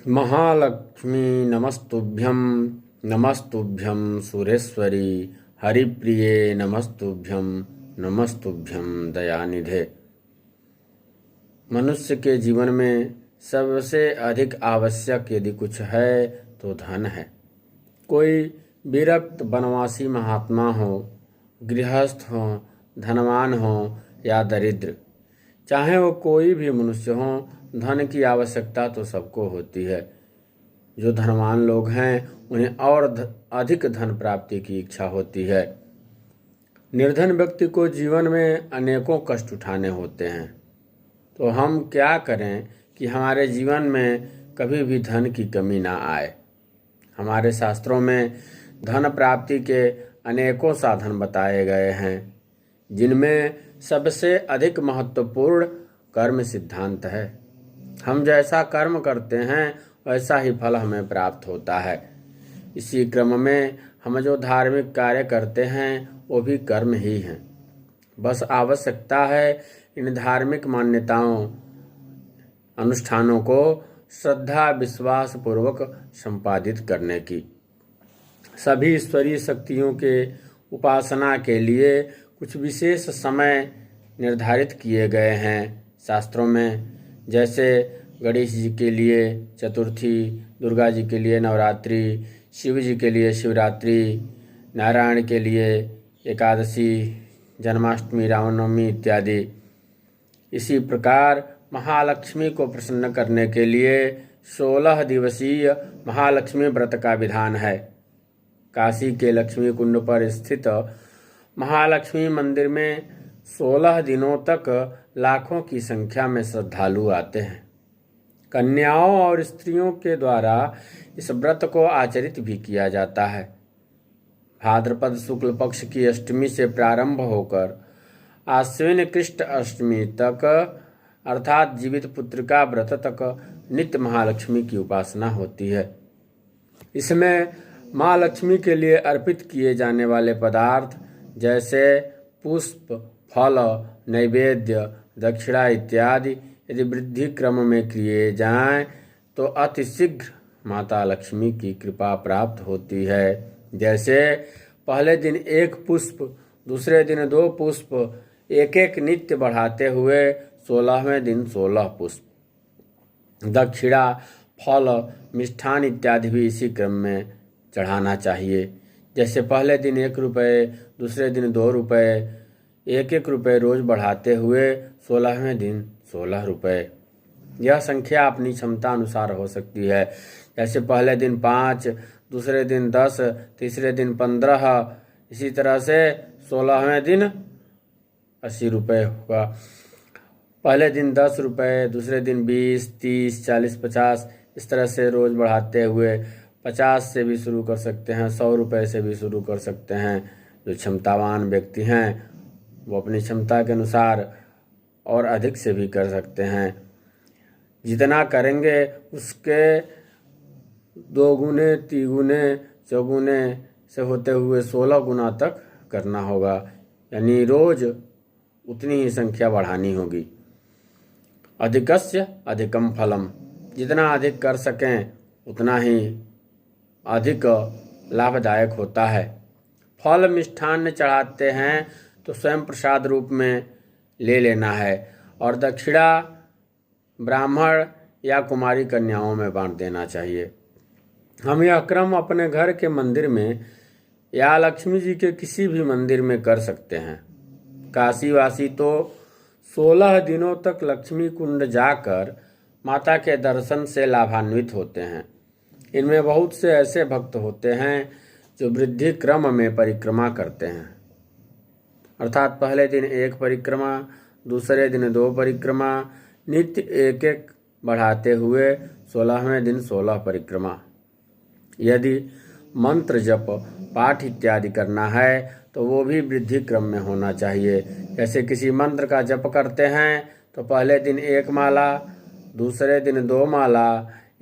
महालक्ष्मी नमस्तुभ्यं नमस्तुभ्यं सुरेश्वरी हरिप्रिये नमस्तुभ्यं नमस्तुभ्यं दयानिधे। मनुष्य के जीवन में सबसे अधिक आवश्यक यदि कुछ है तो धन है। कोई विरक्त वनवासी महात्मा हो, गृहस्थ हो, धनवान हो या दरिद्र, चाहे वो कोई भी मनुष्य हो, धन की आवश्यकता तो सबको होती है। जो धनवान लोग हैं उन्हें और अधिक धन प्राप्ति की इच्छा होती है। निर्धन व्यक्ति को जीवन में अनेकों कष्ट उठाने होते हैं। तो हम क्या करें कि हमारे जीवन में कभी भी धन की कमी ना आए। हमारे शास्त्रों में धन प्राप्ति के अनेकों साधन बताए गए हैं, जिनमें सबसे अधिक महत्वपूर्ण कर्म सिद्धांत है। हम जैसा कर्म करते हैं वैसा ही फल हमें प्राप्त होता है। इसी क्रम में हम जो धार्मिक कार्य करते हैं वो भी कर्म ही हैं। बस आवश्यकता है इन धार्मिक मान्यताओं अनुष्ठानों को श्रद्धा विश्वास पूर्वक संपादित करने की। सभी ईश्वरीय शक्तियों के उपासना के लिए कुछ विशेष समय निर्धारित किए गए हैं शास्त्रों में। जैसे गणेश जी के लिए चतुर्थी, दुर्गा जी के लिए नवरात्रि, शिव जी के लिए शिवरात्रि, नारायण के लिए एकादशी, जन्माष्टमी, रामनवमी इत्यादि। इसी प्रकार महालक्ष्मी को प्रसन्न करने के लिए 16 दिवसीय महालक्ष्मी व्रत का विधान है। काशी के लक्ष्मी कुंड पर स्थित महालक्ष्मी मंदिर में 16 दिनों तक लाखों की संख्या में श्रद्धालु आते हैं। कन्याओं और स्त्रियों के द्वारा इस व्रत को आचरित भी किया जाता है। भाद्रपद शुक्ल पक्ष की अष्टमी से प्रारंभ होकर आश्विन कृष्ण अष्टमी तक अर्थात जीवित पुत्र का व्रत तक नित्य महालक्ष्मी की उपासना होती है। इसमें माँ लक्ष्मी के लिए अर्पित किए जाने वाले पदार्थ जैसे पुष्प, फल, नैवेद्य, दक्षिणा इत्यादि यदि वृद्धि क्रम में किए जाएं तो अति शीघ्र माता लक्ष्मी की कृपा प्राप्त होती है। जैसे पहले दिन 1 पुष्प, दूसरे दिन 2 पुष्प, एक एक नित्य बढ़ाते हुए 16वें दिन 16 पुष्प। दक्षिणा, फल, मिष्ठान इत्यादि भी इसी क्रम में चढ़ाना चाहिए। जैसे पहले दिन 1 रुपये, दूसरे दिन 2 रुपये, 1-1 रुपये रोज बढ़ाते हुए 16वें दिन 16 रुपये। यह संख्या अपनी क्षमता अनुसार हो सकती है। जैसे पहले दिन 5, दूसरे दिन 10, तीसरे दिन 15, इसी तरह से 16वें दिन 80 रुपये होगा। पहले दिन 10 रुपये, दूसरे दिन 20, 30, 40, 50, इस तरह से रोज बढ़ाते हुए 50 से भी शुरू कर सकते हैं, 100 रुपये से भी शुरू कर सकते हैं। जो क्षमतावान व्यक्ति हैं वो अपनी क्षमता के अनुसार और अधिक से भी कर सकते हैं। जितना करेंगे उसके 2 गुने, 3 गुने, 4 गुने से होते हुए 16 गुना तक करना होगा। यानी रोज उतनी ही संख्या बढ़ानी होगी। अधिकस्य अधिकम फलम, जितना अधिक कर सकें उतना ही अधिक लाभदायक होता है। फल मिष्ठान्न चढ़ाते हैं तो स्वयं प्रसाद रूप में ले लेना है और दक्षिणा ब्राह्मण या कुमारी कन्याओं में बांट देना चाहिए। हम यह क्रम अपने घर के मंदिर में या लक्ष्मी जी के किसी भी मंदिर में कर सकते हैं। काशीवासी तो 16 दिनों तक लक्ष्मी कुंड जाकर माता के दर्शन से लाभान्वित होते हैं। इनमें बहुत से ऐसे भक्त होते हैं जो वृद्धि क्रम में परिक्रमा करते हैं, अर्थात पहले दिन 1 परिक्रमा, दूसरे दिन 2 परिक्रमा, नित्य 1-1 बढ़ाते हुए 16वें दिन 16 परिक्रमा। यदि मंत्र जप पाठ इत्यादि करना है तो वो भी वृद्धि क्रम में होना चाहिए। जैसे किसी मंत्र का जप करते हैं तो पहले दिन 1 माला, दूसरे दिन 2 माला,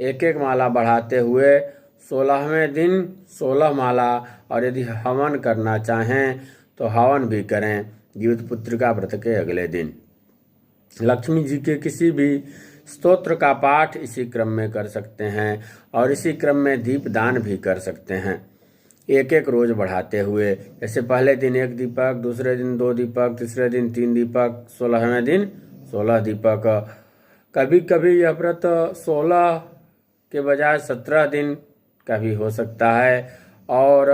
1-1 माला बढ़ाते हुए 16वें दिन 16 माला, और यदि हवन करना चाहें तो हवन भी करें जीवित पुत्र का व्रत के अगले दिन। लक्ष्मी जी के किसी भी स्तोत्र का पाठ इसी क्रम में कर सकते हैं और इसी क्रम में दीपदान भी कर सकते हैं, एक एक रोज बढ़ाते हुए। जैसे पहले दिन 1 दीपक, दूसरे दिन 2 दीपक, तीसरे दिन 3 दीपक, 16वें दिन 16 दीपक। कभी कभी यह व्रत 16 के बजाय 17 दिन का भी हो सकता है और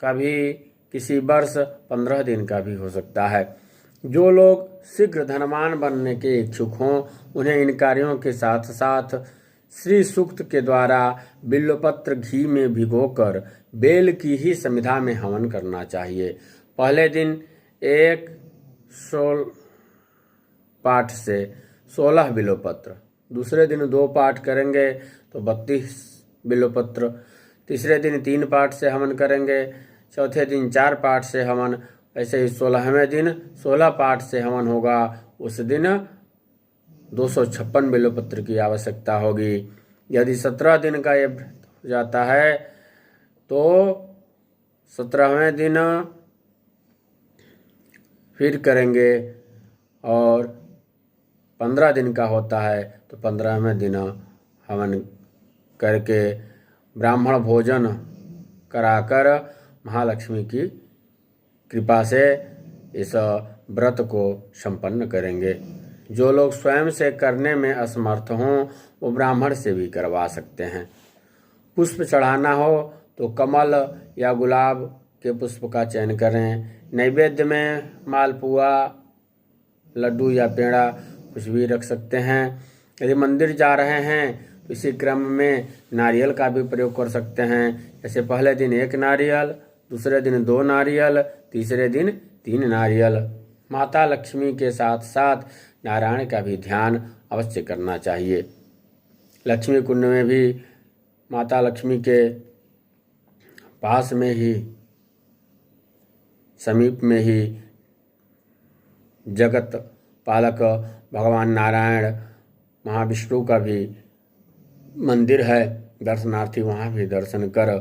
कभी किसी वर्ष 15 दिन का भी हो सकता है। जो लोग शीघ्र धनवान बनने के इच्छुक हों उन्हें इन कार्यों के साथ साथ श्री सूक्त के द्वारा बिल्वपत्र घी में भिगोकर बेल की ही समिधा में हवन करना चाहिए। पहले दिन 1 पाठ से 16 बिल्वपत्र, दूसरे दिन 2 पाठ करेंगे तो 32 बिल्वपत्र, तीसरे दिन 3 पाठ से हवन करेंगे, चौथे दिन 4 पाठ से हवन, ऐसे ही 16वें दिन 16 पाठ से हवन होगा। उस दिन 256 बिल्वपत्र की आवश्यकता होगी। यदि 17 दिन का ये हो जाता है तो 17वें दिन फिर करेंगे और 15 दिन का होता है तो 15वें दिन हवन करके ब्राह्मण भोजन कराकर महालक्ष्मी की कृपा से इस व्रत को संपन्न करेंगे। जो लोग स्वयं से करने में असमर्थ हों वो ब्राह्मण से भी करवा सकते हैं। पुष्प चढ़ाना हो तो कमल या गुलाब के पुष्प का चयन करें। नैवेद्य में मालपुआ, लड्डू या पेड़ा कुछ भी रख सकते हैं। यदि मंदिर जा रहे हैं तो इसी क्रम में नारियल का भी प्रयोग कर सकते हैं। जैसे पहले दिन 1 नारियल, दूसरे दिन 2 नारियल, तीसरे दिन 3 नारियल। माता लक्ष्मी के साथ साथ नारायण का भी ध्यान अवश्य करना चाहिए। लक्ष्मी कुंड में भी माता लक्ष्मी के पास में ही, समीप में ही जगत पालक भगवान नारायण महाविष्णु का भी मंदिर है। दर्शनार्थी वहाँ भी दर्शन कर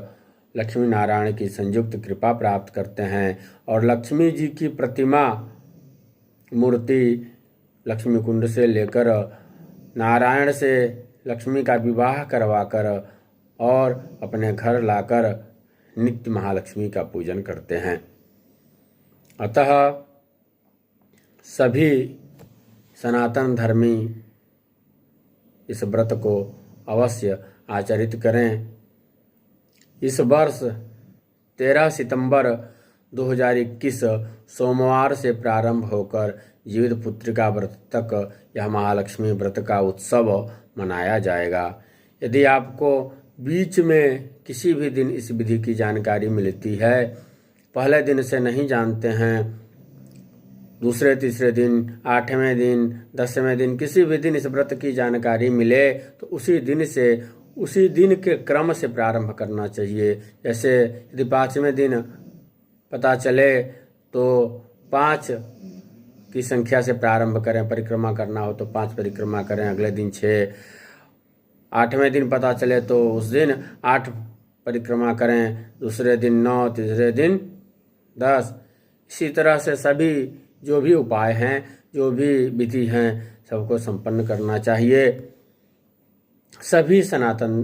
लक्ष्मी नारायण की संयुक्त कृपा प्राप्त करते हैं और लक्ष्मी जी की प्रतिमा मूर्ति लक्ष्मी कुंड से लेकर नारायण से लक्ष्मी का विवाह करवाकर और अपने घर लाकर नित्य महालक्ष्मी का पूजन करते हैं। अतः सभी सनातन धर्मी इस व्रत को अवश्य आचरित करें। इस वर्ष 13 सितंबर 2021 सोमवार से प्रारंभ होकर जीवित पुत्रिका व्रत तक यह महालक्ष्मी व्रत का उत्सव मनाया जाएगा। यदि आपको बीच में किसी भी दिन इस विधि की जानकारी मिलती है, पहले दिन से नहीं जानते हैं, दूसरे तीसरे दिन, 8वें दिन, 10वें दिन, किसी भी दिन इस व्रत की जानकारी मिले तो उसी दिन से, उसी दिन के क्रम से प्रारंभ करना चाहिए। जैसे यदि 5वें दिन पता चले तो 5 की संख्या से प्रारंभ करें। परिक्रमा करना हो तो 5 परिक्रमा करें, अगले दिन 6। 8वें दिन पता चले तो उस दिन 8 परिक्रमा करें, दूसरे दिन 9, तीसरे दिन 10। इसी तरह से सभी जो भी उपाय हैं, जो भी विधि हैं, सबको संपन्न करना चाहिए। सभी सनातन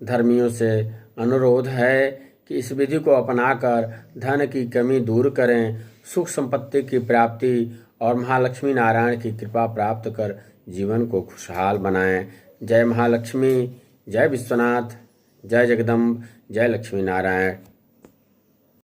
धर्मियों से अनुरोध है कि इस विधि को अपनाकर धन की कमी दूर करें, सुख संपत्ति की प्राप्ति और महालक्ष्मी नारायण की कृपा प्राप्त कर जीवन को खुशहाल बनाएं। जय महालक्ष्मी, जय विश्वनाथ, जय जगदम्ब, जय लक्ष्मी नारायण।